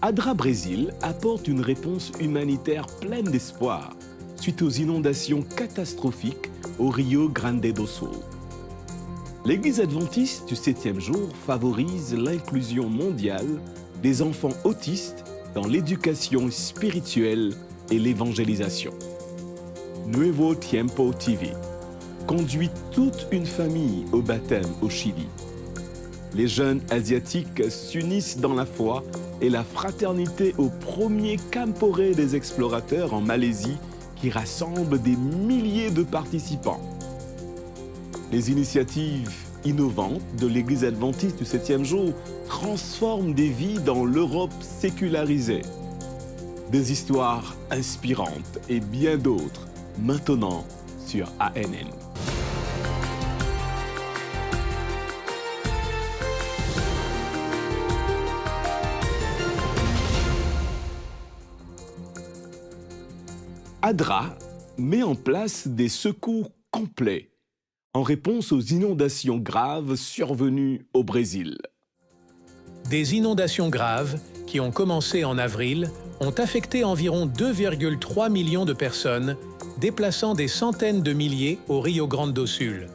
ADRA Brésil apporte une réponse humanitaire pleine d'espoir suite aux inondations catastrophiques au Rio Grande do Sul. L'Église adventiste du 7e jour favorise l'inclusion mondiale des enfants autistes dans l'éducation spirituelle et l'évangélisation. Nuevo Tiempo TV conduit toute une famille au baptême au Chili. Les jeunes asiatiques s'unissent dans la foi et la fraternité au premier Camporé des explorateurs en Malaisie qui rassemble des milliers de participants. Les initiatives innovantes de l'Église adventiste du 7e jour transforment des vies dans l'Europe sécularisée. Des histoires inspirantes et bien d'autres, maintenant sur ANN. ADRA met en place des secours complets en réponse aux inondations graves survenues au Brésil. Des inondations graves, qui ont commencé en avril, ont affecté environ 2,3 millions de personnes, déplaçant des centaines de milliers au Rio Grande do Sul.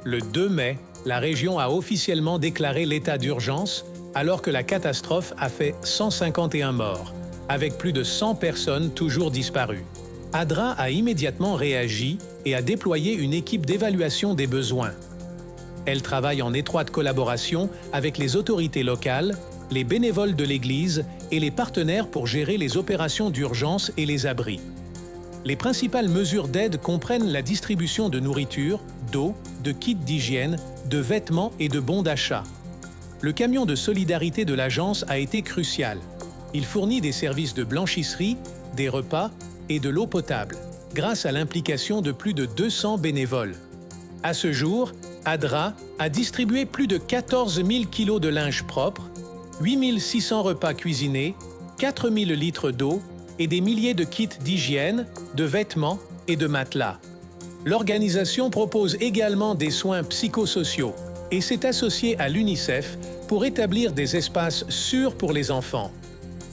Le 2 mai, la région a officiellement déclaré l'état d'urgence, alors que la catastrophe a fait 151 morts, avec plus de 100 personnes toujours disparues. ADRA a immédiatement réagi et a déployé une équipe d'évaluation des besoins. Elle travaille en étroite collaboration avec les autorités locales, les bénévoles de l'Église et les partenaires pour gérer les opérations d'urgence et les abris. Les principales mesures d'aide comprennent la distribution de nourriture, d'eau, de kits d'hygiène, de vêtements et de bons d'achat. Le camion de solidarité de l'agence a été crucial. Il fournit des services de blanchisserie, des repas et de l'eau potable, grâce à l'implication de plus de 200 bénévoles. À ce jour, ADRA a distribué plus de 14 000 kilos de linge propre, 8 600 repas cuisinés, 4 000 litres d'eau et des milliers de kits d'hygiène, de vêtements et de matelas. L'organisation propose également des soins psychosociaux et s'est associée à l'UNICEF pour établir des espaces sûrs pour les enfants.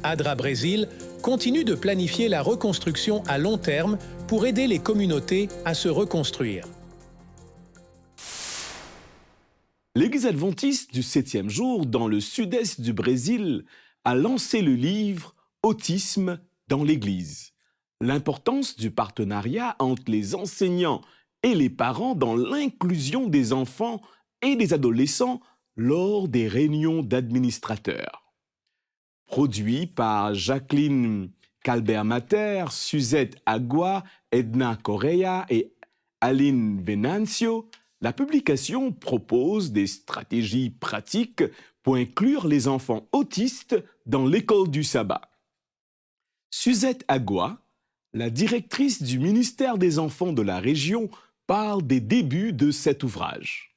ADRA Brésil continue de planifier la reconstruction à long terme pour aider les communautés à se reconstruire. L'Église adventiste du 7e jour dans le sud-est du Brésil a lancé le livre « Autisme dans l'Église ». L'importance du partenariat entre les enseignants et les parents dans l'inclusion des enfants et des adolescents lors des réunions d'administrateurs. Produit par Jacqueline Calbert-Mater, Suzette Agua, Edna Correa et Aline Venancio, la publication propose des stratégies pratiques pour inclure les enfants autistes dans l'école du sabbat. Suzette Agua, la directrice du ministère des Enfants de la région, parle des débuts de cet ouvrage.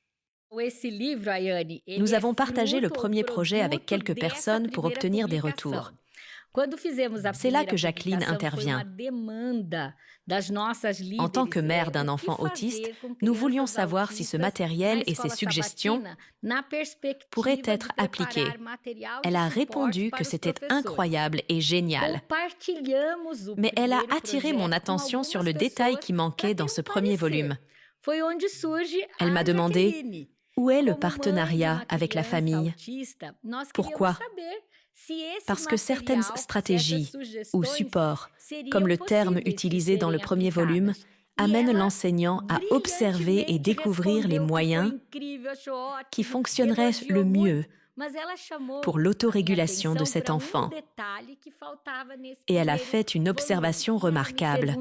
Nous avons partagé le premier projet avec quelques personnes pour obtenir des retours. C'est là que Jacqueline intervient. En tant que mère d'un enfant autiste, nous voulions savoir si ce matériel et ces suggestions pourraient être appliqués. Elle a répondu que c'était incroyable et génial. Mais elle a attiré mon attention sur le détail qui manquait dans ce premier volume. Elle m'a demandé « Où est le partenariat avec la famille ?» Pourquoi ? Parce que certaines stratégies ou supports, comme le terme utilisé dans le premier volume, amènent l'enseignant à observer et découvrir les moyens qui fonctionneraient le mieux pour l'autorégulation de cet enfant. Et elle a fait une observation remarquable.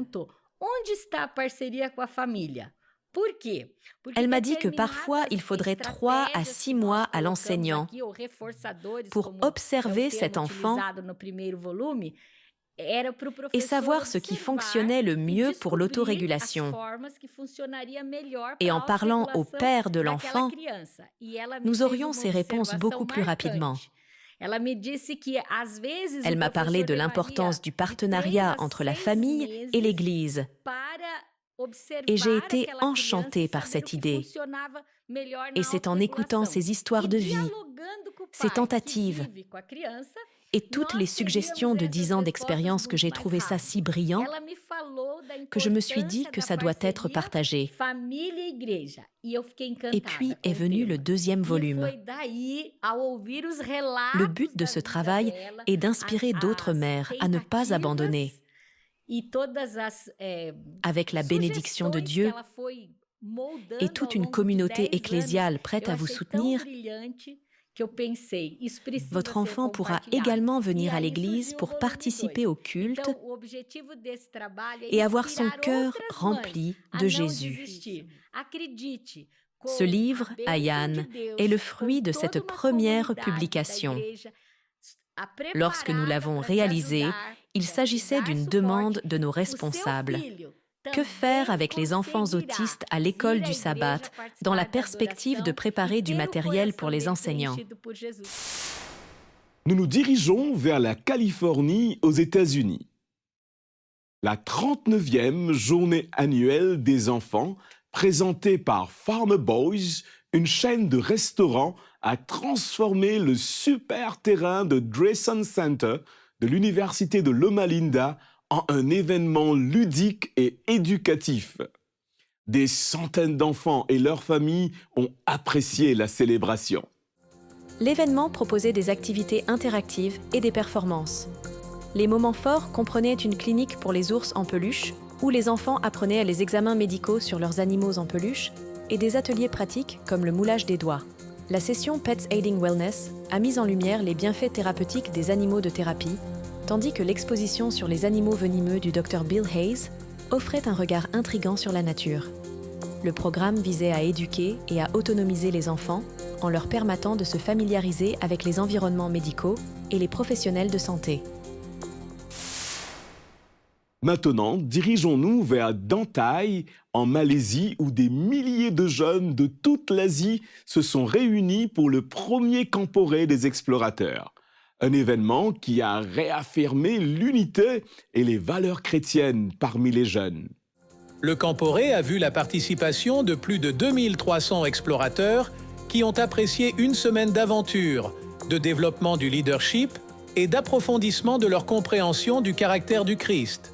Elle m'a dit que parfois, il faudrait 3 à 6 mois à l'enseignant pour observer cet enfant et savoir ce qui fonctionnait le mieux pour l'autorégulation. Et en parlant au père de l'enfant, nous aurions ces réponses beaucoup plus rapidement. Elle m'a parlé de l'importance du partenariat entre la famille et l'Église. Et j'ai été enchantée par cette idée. Et c'est en écoutant ces histoires de vie, ces tentatives et toutes les suggestions de 10 ans d'expérience que j'ai trouvé ça si brillant que je me suis dit que ça doit être partagé. Et puis est venu le deuxième volume. Le but de ce travail est d'inspirer d'autres mères à ne pas abandonner. Avec la bénédiction de Dieu et toute une communauté ecclésiale prête à vous soutenir, votre enfant pourra également venir à l'église pour participer au culte et avoir son cœur rempli de Jésus. Ce livre, Ayane, est le fruit de cette première publication. Lorsque nous l'avons réalisé, il s'agissait d'une demande de nos responsables. Que faire avec les enfants autistes à l'école du sabbat dans la perspective de préparer du matériel pour les enseignants? Nous nous dirigeons vers la Californie aux États-Unis. La 39e journée annuelle des enfants, présentée par Farmer Boys, une chaîne de restaurants, a transformé le super terrain de Drayson Center de l'Université de Loma Linda en un événement ludique et éducatif. Des centaines d'enfants et leurs familles ont apprécié la célébration. L'événement proposait des activités interactives et des performances. Les moments forts comprenaient une clinique pour les ours en peluche, où les enfants apprenaient les examens médicaux sur leurs animaux en peluche, et des ateliers pratiques comme le moulage des doigts. La session Pets Aiding Wellness a mis en lumière les bienfaits thérapeutiques des animaux de thérapie, tandis que l'exposition sur les animaux venimeux du Dr Bill Hayes offrait un regard intrigant sur la nature. Le programme visait à éduquer et à autonomiser les enfants en leur permettant de se familiariser avec les environnements médicaux et les professionnels de santé. Maintenant, dirigeons-nous vers Dantai, en Malaisie, où des milliers de jeunes de toute l'Asie se sont réunis pour le premier Camporé des explorateurs. Un événement qui a réaffirmé l'unité et les valeurs chrétiennes parmi les jeunes. Le Camporé a vu la participation de plus de 2300 explorateurs qui ont apprécié une semaine d'aventure, de développement du leadership et d'approfondissement de leur compréhension du caractère du Christ.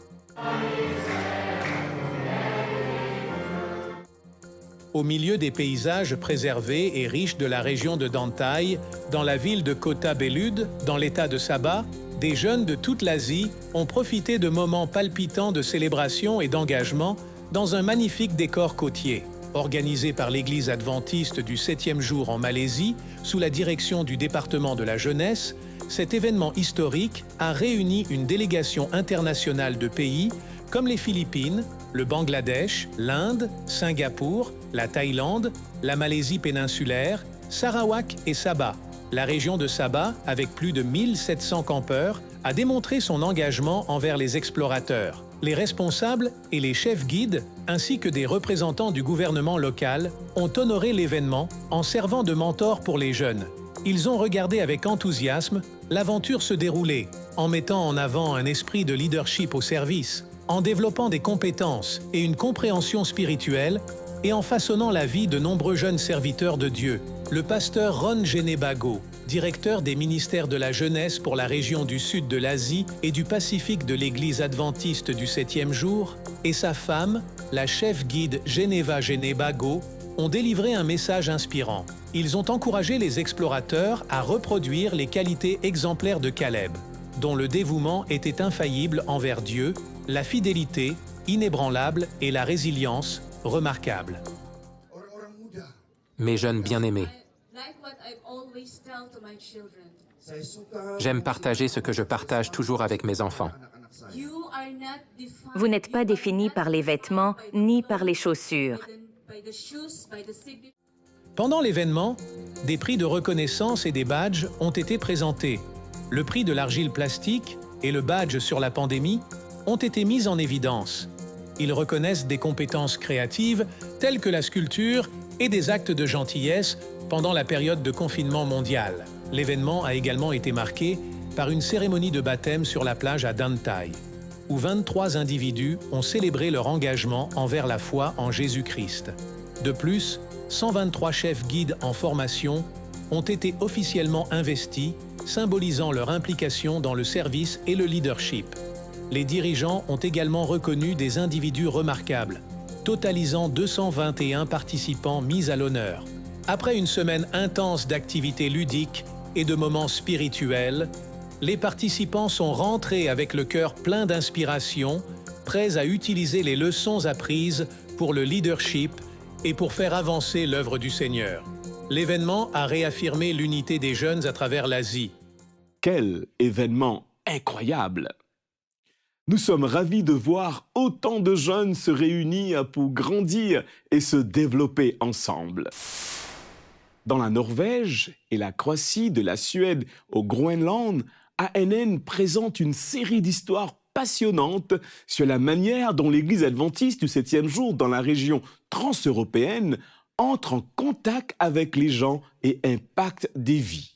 Au milieu des paysages préservés et riches de la région de Dantai, dans la ville de Kota Belud, dans l'état de Sabah, des jeunes de toute l'Asie ont profité de moments palpitants de célébration et d'engagement dans un magnifique décor côtier. Organisé par l'Église adventiste du 7e jour en Malaisie, sous la direction du département de la jeunesse, cet événement historique a réuni une délégation internationale de pays comme les Philippines, le Bangladesh, l'Inde, Singapour, la Thaïlande, la Malaisie péninsulaire, Sarawak et Sabah. La région de Sabah, avec plus de 1700 campeurs, a démontré son engagement envers les explorateurs. Les responsables et les chefs guides, ainsi que des représentants du gouvernement local, ont honoré l'événement en servant de mentors pour les jeunes. Ils ont regardé avec enthousiasme l'aventure se dérouler, en mettant en avant un esprit de leadership au service, en développant des compétences et une compréhension spirituelle, et en façonnant la vie de nombreux jeunes serviteurs de Dieu. Le pasteur Ron Genebago, directeur des ministères de la jeunesse pour la région du sud de l'Asie et du Pacifique de l'Église adventiste du 7e jour, et sa femme, la chef guide Geneva Genebago, ont délivré un message inspirant. Ils ont encouragé les explorateurs à reproduire les qualités exemplaires de Caleb, dont le dévouement était infaillible envers Dieu, la fidélité, inébranlable, et la résilience, remarquable. Mes jeunes bien-aimés, j'aime partager ce que je partage toujours avec mes enfants. Vous n'êtes pas définis par les vêtements ni par les chaussures. Pendant l'événement, des prix de reconnaissance et des badges ont été présentés. Le prix de l'argile plastique et le badge sur la pandémie ont été mis en évidence. Ils reconnaissent des compétences créatives telles que la sculpture et des actes de gentillesse pendant la période de confinement mondial. L'événement a également été marqué par une cérémonie de baptême sur la plage à Dantai, où 23 individus ont célébré leur engagement envers la foi en Jésus-Christ. De plus, 123 chefs guides en formation ont été officiellement investis symbolisant leur implication dans le service et le leadership. Les dirigeants ont également reconnu des individus remarquables, totalisant 221 participants mis à l'honneur. Après une semaine intense d'activités ludiques et de moments spirituels, les participants sont rentrés avec le cœur plein d'inspiration, prêts à utiliser les leçons apprises pour le leadership et pour faire avancer l'œuvre du Seigneur. L'événement a réaffirmé l'unité des jeunes à travers l'Asie. Quel événement incroyable! Nous sommes ravis de voir autant de jeunes se réunir pour grandir et se développer ensemble. Dans la Norvège et la Croatie, de la Suède au Groenland, ANN présente une série d'histoires passionnantes sur la manière dont l'Église adventiste du 7e jour dans la région transeuropéenne entre en contact avec les gens et impacte des vies.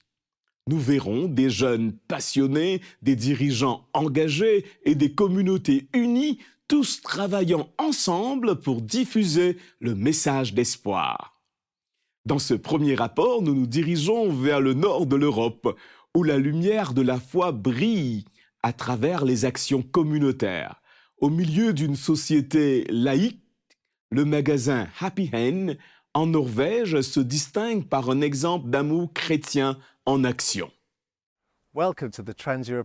Nous verrons des jeunes passionnés, des dirigeants engagés et des communautés unies, tous travaillant ensemble pour diffuser le message d'espoir. Dans ce premier rapport, nous nous dirigeons vers le nord de l'Europe, où la lumière de la foi brille à travers les actions communautaires. Au milieu d'une société laïque, le magasin Happy Hand en Norvège se distingue par un exemple d'amour chrétien en action.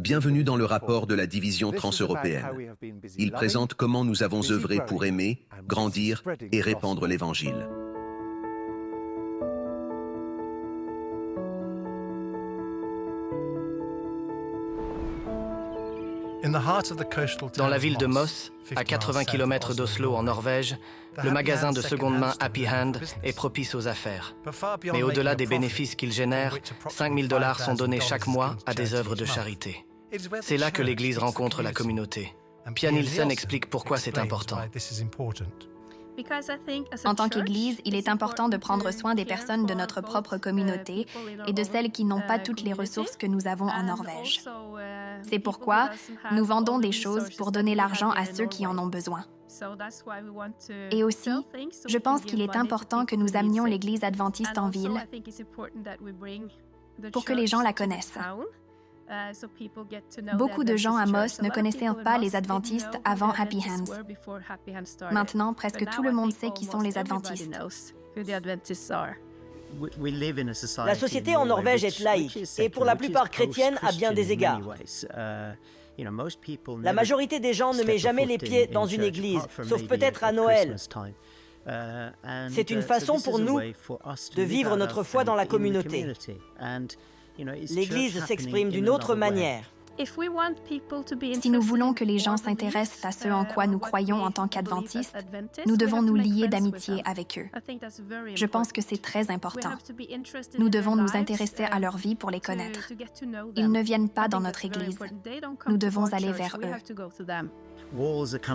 Bienvenue dans le rapport de la division transeuropéenne. Il présente comment nous avons œuvré pour aimer, grandir et répandre l'Évangile. Dans la ville de Moss, à 80 km d'Oslo en Norvège, le magasin de seconde main Happy Hand est propice aux affaires. Mais au-delà des bénéfices qu'il génère, 5 000 $ sont donnés chaque mois à des œuvres de charité. C'est là que l'Église rencontre la communauté. Pia Nielsen explique pourquoi c'est important. En tant qu'Église, il est important de prendre soin des personnes de notre propre communauté et de celles qui n'ont pas toutes les ressources que nous avons en Norvège. C'est pourquoi nous vendons des choses pour donner l'argent à ceux qui en ont besoin. Et aussi, je pense qu'il est important que nous amenions l'Église adventiste en ville pour que les gens la connaissent. Beaucoup de gens à Moss ne connaissaient pas les adventistes avant Happy Hands. Maintenant, presque tout le monde sait qui sont les adventistes. La société en Norvège est laïque et pour la plupart chrétienne à bien des égards. La majorité des gens ne met jamais les pieds dans une église, sauf peut-être à Noël. C'est une façon pour nous de vivre notre foi dans la communauté. L'Église s'exprime d'une autre manière. Si nous voulons que les gens s'intéressent à ce en quoi nous croyons en tant qu'adventistes, nous devons nous lier d'amitié avec eux. Je pense que c'est très important. Nous devons nous intéresser à leur vie pour les connaître. Ils ne viennent pas dans notre Église. Nous devons aller vers eux.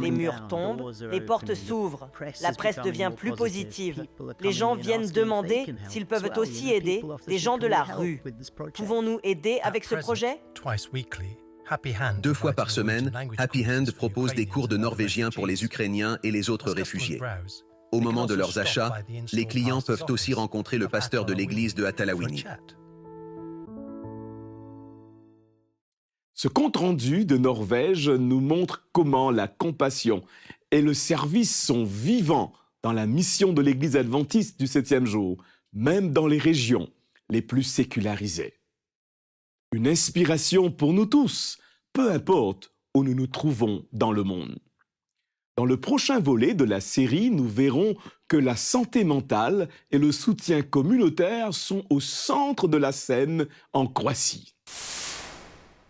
Les murs tombent, les portes s'ouvrent, la presse devient plus positive. Les gens viennent demander s'ils peuvent aussi aider des gens de la rue. Pouvons-nous aider avec ce projet? 2 fois par semaine, Happy Hand propose des cours de norvégien pour les Ukrainiens et les autres réfugiés. Au moment de leurs achats, les clients peuvent aussi rencontrer le pasteur de l'église de Hatalawini. Ce compte-rendu de Norvège nous montre comment la compassion et le service sont vivants dans la mission de l'Église adventiste du 7e jour, même dans les régions les plus sécularisées. Une inspiration pour nous tous, peu importe où nous nous trouvons dans le monde. Dans le prochain volet de la série, nous verrons que la santé mentale et le soutien communautaire sont au centre de la scène en Croatie.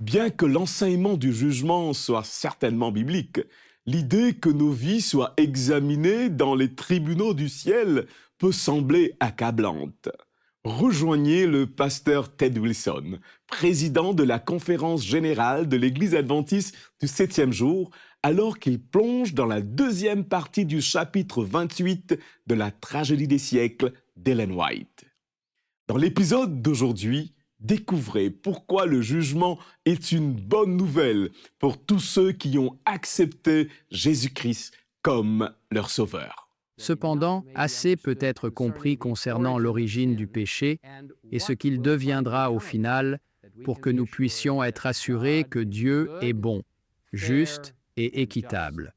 Bien que l'enseignement du jugement soit certainement biblique, l'idée que nos vies soient examinées dans les tribunaux du ciel peut sembler accablante. Rejoignez le pasteur Ted Wilson, président de la conférence générale de l'Église adventiste du 7e jour, alors qu'il plonge dans la deuxième partie du chapitre 28 de la tragédie des siècles d'Ellen White. Dans l'épisode d'aujourd'hui, découvrez pourquoi le jugement est une bonne nouvelle pour tous ceux qui ont accepté Jésus-Christ comme leur sauveur. Cependant, assez peut être compris concernant l'origine du péché et ce qu'il deviendra au final pour que nous puissions être assurés que Dieu est bon, juste et équitable.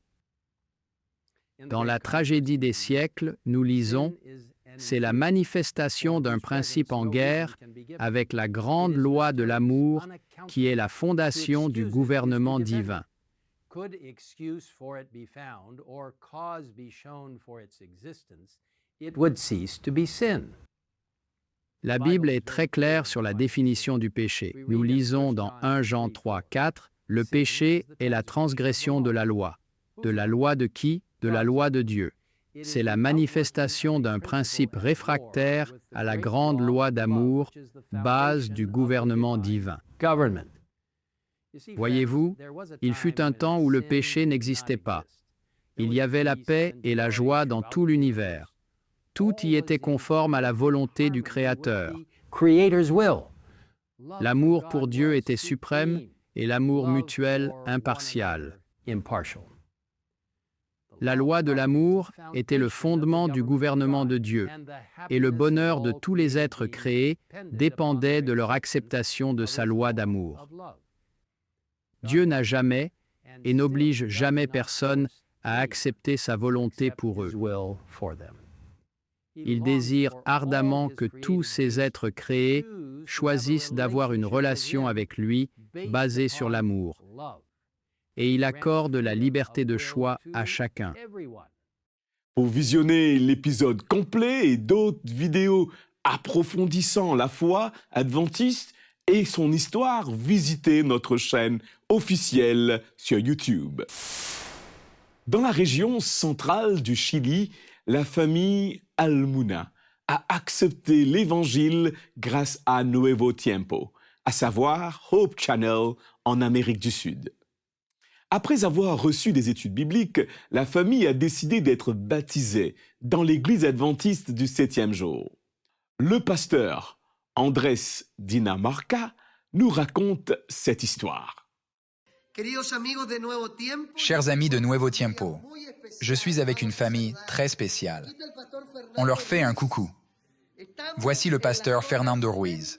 Dans la tragédie des siècles, nous lisons « C'est la manifestation d'un principe en guerre avec la grande loi de l'amour qui est la fondation du gouvernement divin. » La Bible est très claire sur la définition du péché. Nous lisons dans 1 Jean 3, 4, « Le péché est la transgression de la loi. De la loi de qui? De la loi de Dieu. C'est la manifestation d'un principe réfractaire à la grande loi d'amour, base du gouvernement divin. » Voyez-vous, il fut un temps où le péché n'existait pas. Il y avait la paix et la joie dans tout l'univers. Tout y était conforme à la volonté du Créateur. L'amour pour Dieu était suprême et l'amour mutuel impartial. La loi de l'amour était le fondement du gouvernement de Dieu, et le bonheur de tous les êtres créés dépendait de leur acceptation de sa loi d'amour. Dieu n'a jamais et n'oblige jamais personne à accepter sa volonté pour eux. Il désire ardemment que tous ces êtres créés choisissent d'avoir une relation avec lui basée sur l'amour. Et il accorde la liberté de choix à chacun. Pour visionner l'épisode complet et d'autres vidéos approfondissant la foi adventiste et son histoire, visitez notre chaîne officielle sur YouTube. Dans la région centrale du Chili, la famille Almuna a accepté l'Évangile grâce à Nuevo Tiempo, à savoir Hope Channel en Amérique du Sud. Après avoir reçu des études bibliques, la famille a décidé d'être baptisée dans l'église adventiste du 7e jour. Le pasteur Andrés Dinamarca nous raconte cette histoire. Chers amis de Nuevo Tiempo, je suis avec une famille très spéciale. On leur fait un coucou. Voici le pasteur Fernando Ruiz.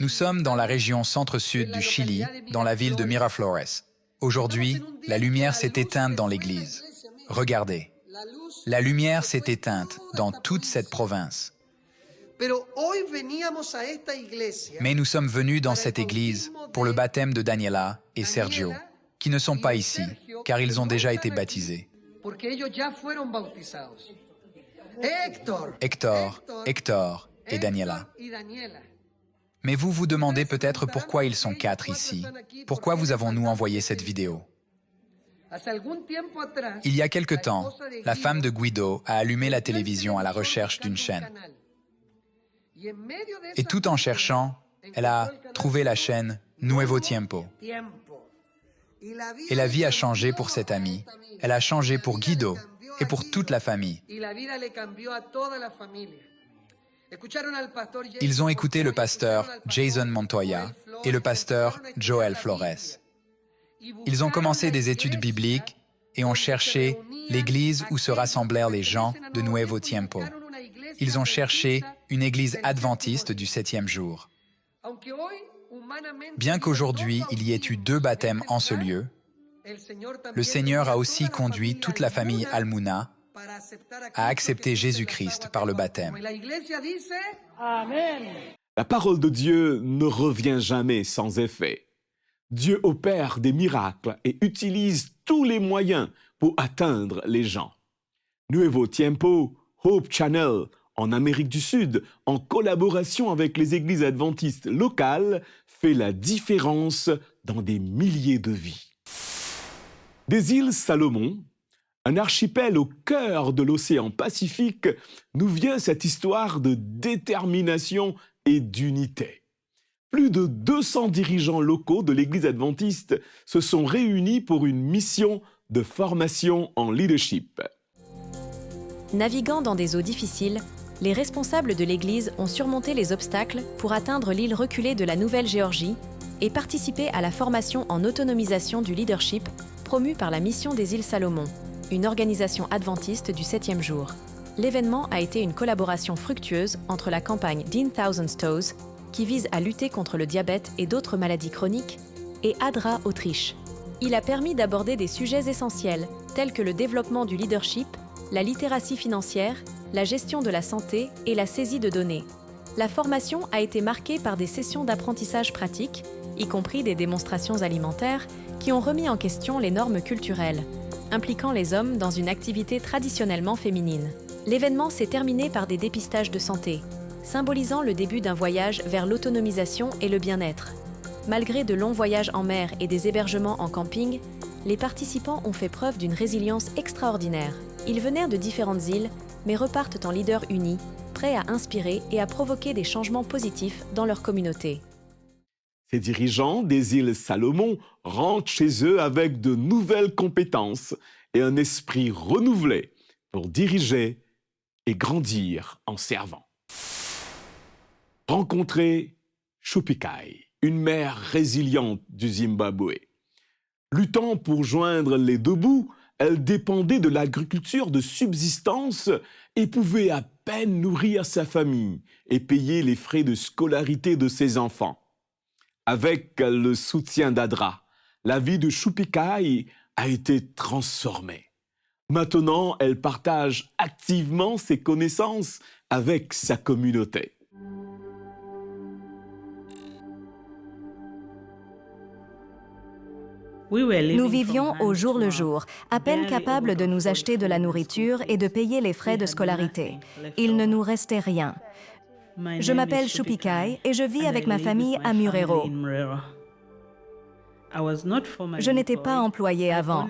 Nous sommes dans la région centre-sud du Chili, dans la ville de Miraflores. Aujourd'hui, la lumière s'est éteinte dans l'église. Regardez, la lumière s'est éteinte dans toute cette province. Mais nous sommes venus dans cette église pour le baptême de Daniela et Sergio, qui ne sont pas ici, car ils ont déjà été baptisés. Hector et Daniela. Mais vous vous demandez peut-être pourquoi ils sont 4 ici. Pourquoi vous avons-nous envoyé cette vidéo? Il y a quelque temps, la femme de Guido a allumé la télévision à la recherche d'une chaîne. Et tout en cherchant, elle a trouvé la chaîne Nuevo Tiempo. Et la vie a changé pour cette amie. Elle a changé pour Guido et pour toute la famille. Ils ont écouté le pasteur Jason Montoya et le pasteur Joel Flores. Ils ont commencé des études bibliques et ont cherché l'église où se rassemblèrent les gens de Nuevo Tiempo. Ils ont cherché une église adventiste du 7e jour. Bien qu'aujourd'hui il y ait eu 2 baptêmes en ce lieu, le Seigneur a aussi conduit toute la famille Almuna à accepter Jésus-Christ par le baptême. La parole de Dieu ne revient jamais sans effet. Dieu opère des miracles et utilise tous les moyens pour atteindre les gens. Nuevo Tiempo, Hope Channel, en Amérique du Sud, en collaboration avec les églises adventistes locales, fait la différence dans des milliers de vies. Des îles Salomon, un archipel au cœur de l'océan Pacifique, nous vient cette histoire de détermination et d'unité. Plus de 200 dirigeants locaux de l'Église adventiste se sont réunis pour une mission de formation en leadership. Naviguant dans des eaux difficiles, les responsables de l'Église ont surmonté les obstacles pour atteindre l'île reculée de la Nouvelle-Géorgie et participer à la formation en autonomisation du leadership promue par la Mission des îles Salomon, une organisation adventiste du 7e jour. L'événement a été une collaboration fructueuse entre la campagne 10,000 Toes qui vise à lutter contre le diabète et d'autres maladies chroniques, et ADRA Autriche. Il a permis d'aborder des sujets essentiels tels que le développement du leadership, la littératie financière, la gestion de la santé et la saisie de données. La formation a été marquée par des sessions d'apprentissage pratique, y compris des démonstrations alimentaires, qui ont remis en question les normes culturelles, impliquant les hommes dans une activité traditionnellement féminine. L'événement s'est terminé par des dépistages de santé, symbolisant le début d'un voyage vers l'autonomisation et le bien-être. Malgré de longs voyages en mer et des hébergements en camping, les participants ont fait preuve d'une résilience extraordinaire. Ils venaient de différentes îles, mais repartent en leaders unis, prêts à inspirer et à provoquer des changements positifs dans leur communauté. Ces dirigeants des îles Salomon rentrent chez eux avec de nouvelles compétences et un esprit renouvelé pour diriger et grandir en servant. Rencontrer Chupikai, une mère résiliente du Zimbabwe. Luttant pour joindre les deux bouts, elle dépendait de l'agriculture de subsistance et pouvait à peine nourrir sa famille et payer les frais de scolarité de ses enfants. Avec le soutien d'ADRA, la vie de Chupikai a été transformée. Maintenant, elle partage activement ses connaissances avec sa communauté. Nous vivions au jour le jour, à peine capables de nous acheter de la nourriture et de payer les frais de scolarité. Il ne nous restait rien. Je m'appelle Chupikai et je vis avec ma famille à Murero. Je n'étais pas employée avant.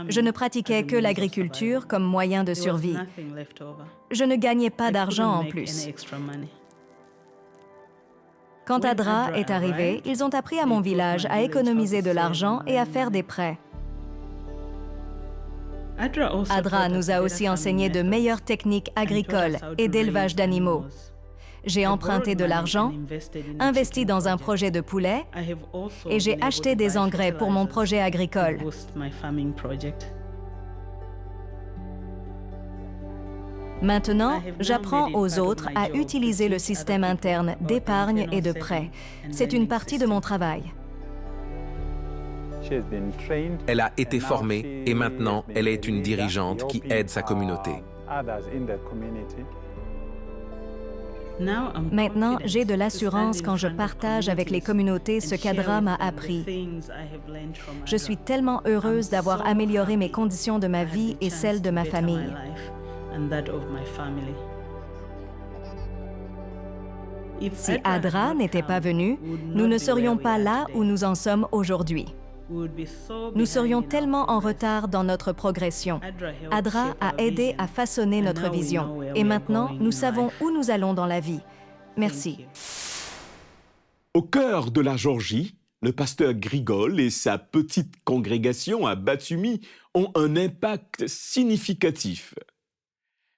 Je ne pratiquais que l'agriculture comme moyen de survie. Je ne gagnais pas d'argent en plus. Quand ADRA est arrivé, ils ont appris à mon village à économiser de l'argent et à faire des prêts. ADRA nous a aussi enseigné de meilleures techniques agricoles et d'élevage d'animaux. J'ai emprunté de l'argent, investi dans un projet de poulet et j'ai acheté des engrais pour mon projet agricole. Maintenant, j'apprends aux autres à utiliser le système interne d'épargne et de prêt. C'est une partie de mon travail. Elle a été formée et maintenant elle est une dirigeante qui aide sa communauté. Maintenant, j'ai de l'assurance quand je partage avec les communautés ce qu'ADRA m'a appris. Je suis tellement heureuse d'avoir amélioré mes conditions de ma vie et celles de ma famille. Si ADRA n'était pas venu, nous ne serions pas là où nous en sommes aujourd'hui. Nous serions tellement en retard dans notre progression. ADRA a aidé à façonner notre vision. Et maintenant, nous savons où nous allons dans la vie. Merci. Au cœur de la Géorgie, le pasteur Grigol et sa petite congrégation à Batumi ont un impact significatif.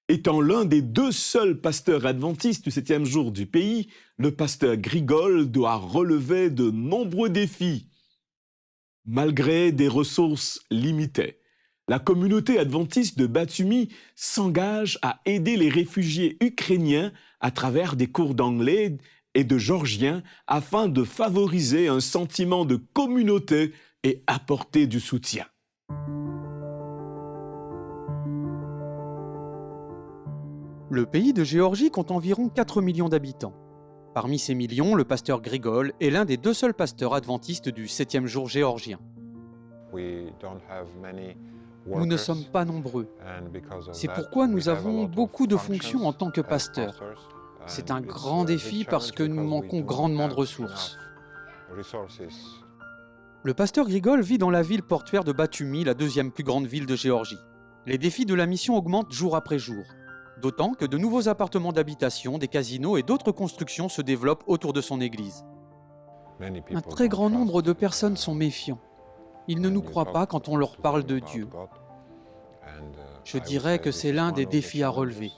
Étant l'un des deux seuls pasteurs adventistes du 7e jour du pays, le pasteur Grigol doit relever de nombreux défis. Malgré des ressources limitées, la communauté adventiste de Batumi s'engage à aider les réfugiés ukrainiens à travers des cours d'anglais et de géorgien afin de favoriser un sentiment de communauté et apporter du soutien. Le pays de Géorgie compte environ 4 millions d'habitants. Parmi ces millions, le pasteur Grigol est l'un des deux seuls pasteurs adventistes du 7e jour géorgien. Nous ne sommes pas nombreux. C'est pourquoi nous avons beaucoup de fonctions en tant que pasteurs. C'est un grand défi parce que nous manquons grandement de ressources. Le pasteur Grigol vit dans la ville portuaire de Batumi, la deuxième plus grande ville de Géorgie. Les défis de la mission augmentent jour après jour. D'autant que de nouveaux appartements d'habitation, des casinos et d'autres constructions se développent autour de son église. Un très grand nombre de personnes sont méfiants. Ils ne nous croient pas quand on leur parle de Dieu. Je dirais que c'est l'un des défis à relever.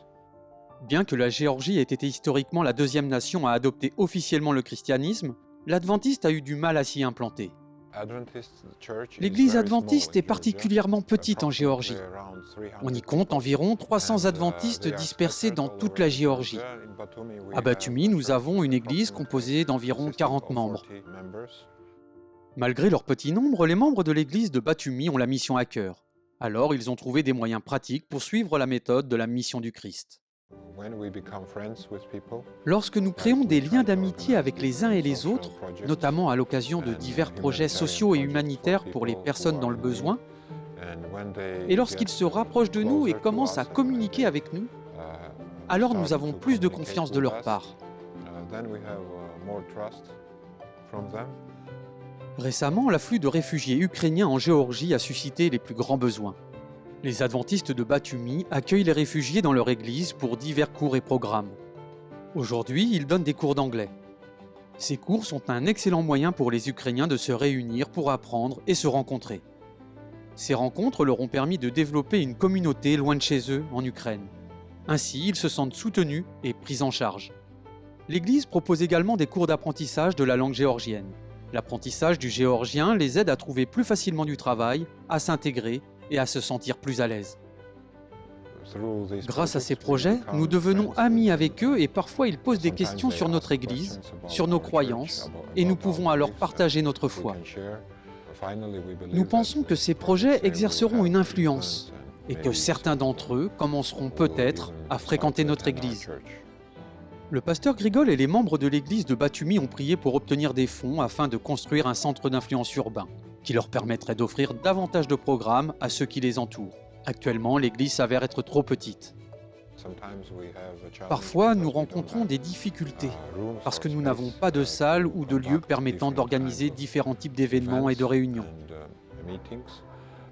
Bien que la Géorgie ait été historiquement la deuxième nation à adopter officiellement le christianisme, l'adventiste a eu du mal à s'y implanter. L'église adventiste est particulièrement petite en Géorgie. On y compte environ 300 adventistes dispersés dans toute la Géorgie. À Batumi, nous avons une église composée d'environ 40 membres. Malgré leur petit nombre, les membres de l'église de Batumi ont la mission à cœur. Alors, ils ont trouvé des moyens pratiques pour suivre la méthode de la mission du Christ. Lorsque nous créons des liens d'amitié avec les uns et les autres, notamment à l'occasion de divers projets sociaux et humanitaires pour les personnes dans le besoin, et lorsqu'ils se rapprochent de nous et commencent à communiquer avec nous, alors nous avons plus de confiance de leur part. Récemment, l'afflux de réfugiés ukrainiens en Géorgie a suscité les plus grands besoins. Les adventistes de Batumi accueillent les réfugiés dans leur église pour divers cours et programmes. Aujourd'hui, ils donnent des cours d'anglais. Ces cours sont un excellent moyen pour les Ukrainiens de se réunir pour apprendre et se rencontrer. Ces rencontres leur ont permis de développer une communauté loin de chez eux, en Ukraine. Ainsi, ils se sentent soutenus et pris en charge. L'Église propose également des cours d'apprentissage de la langue géorgienne. L'apprentissage du géorgien les aide à trouver plus facilement du travail, à s'intégrer et à se sentir plus à l'aise. Grâce à ces projets, nous devenons amis avec eux et parfois ils posent des questions sur notre Église, sur nos croyances, et nous pouvons alors partager notre foi. Nous pensons que ces projets exerceront une influence et que certains d'entre eux commenceront peut-être à fréquenter notre Église. Le pasteur Grigol et les membres de l'église de Batumi ont prié pour obtenir des fonds afin de construire un centre d'influence urbain qui leur permettrait d'offrir davantage de programmes à ceux qui les entourent. Actuellement, l'église s'avère être trop petite. Parfois, nous rencontrons des difficultés parce que nous n'avons pas de salle ou de lieu permettant d'organiser différents types d'événements et de réunions.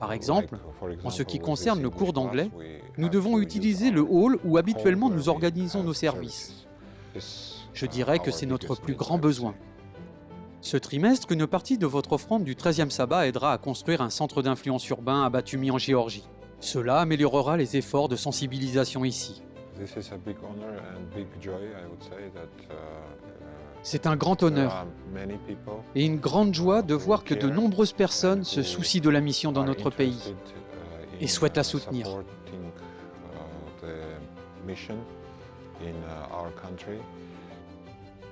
Par exemple, en ce qui concerne le cours d'anglais, nous devons utiliser le hall où habituellement nous organisons nos services. Je dirais que c'est notre plus grand besoin. Ce trimestre, une partie de votre offrande du 13e sabbat aidera à construire un centre d'influence urbain à Batumi en Géorgie. Cela améliorera les efforts de sensibilisation ici. C'est un grand honneur et une grande joie de voir que de nombreuses personnes se soucient de la mission dans notre pays et souhaitent la soutenir.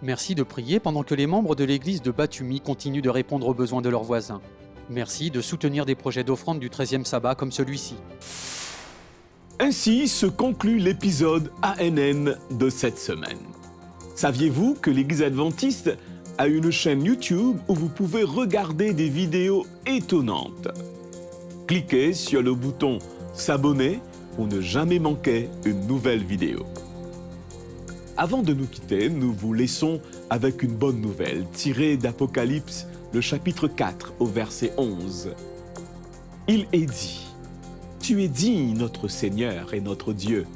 Merci de prier pendant que les membres de l'église de Batumi continuent de répondre aux besoins de leurs voisins. Merci de soutenir des projets d'offrande du 13e sabbat comme celui-ci. Ainsi se conclut l'épisode ANN de cette semaine. Saviez-vous que l'Église adventiste a une chaîne YouTube où vous pouvez regarder des vidéos étonnantes? Cliquez sur le bouton « S'abonner » pour ne jamais manquer une nouvelle vidéo. Avant de nous quitter, nous vous laissons avec une bonne nouvelle tirée d'Apocalypse, le chapitre 4 au verset 11. Il est dit: « Tu es digne, notre Seigneur et notre Dieu,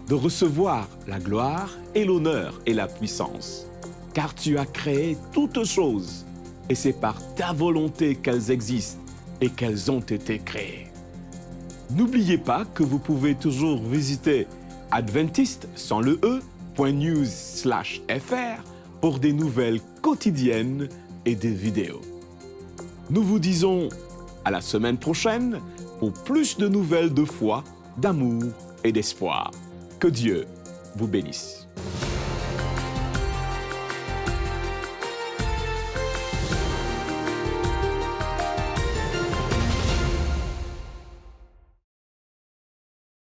de recevoir la gloire et l'honneur et la puissance, car tu as créé toutes choses, et c'est par ta volonté qu'elles existent et qu'elles ont été créées. » N'oubliez pas que vous pouvez toujours visiter adventiste.news/fr pour des nouvelles quotidiennes et des vidéos. Nous vous disons à la semaine prochaine pour plus de nouvelles de foi, d'amour et d'espoir. Que Dieu vous bénisse.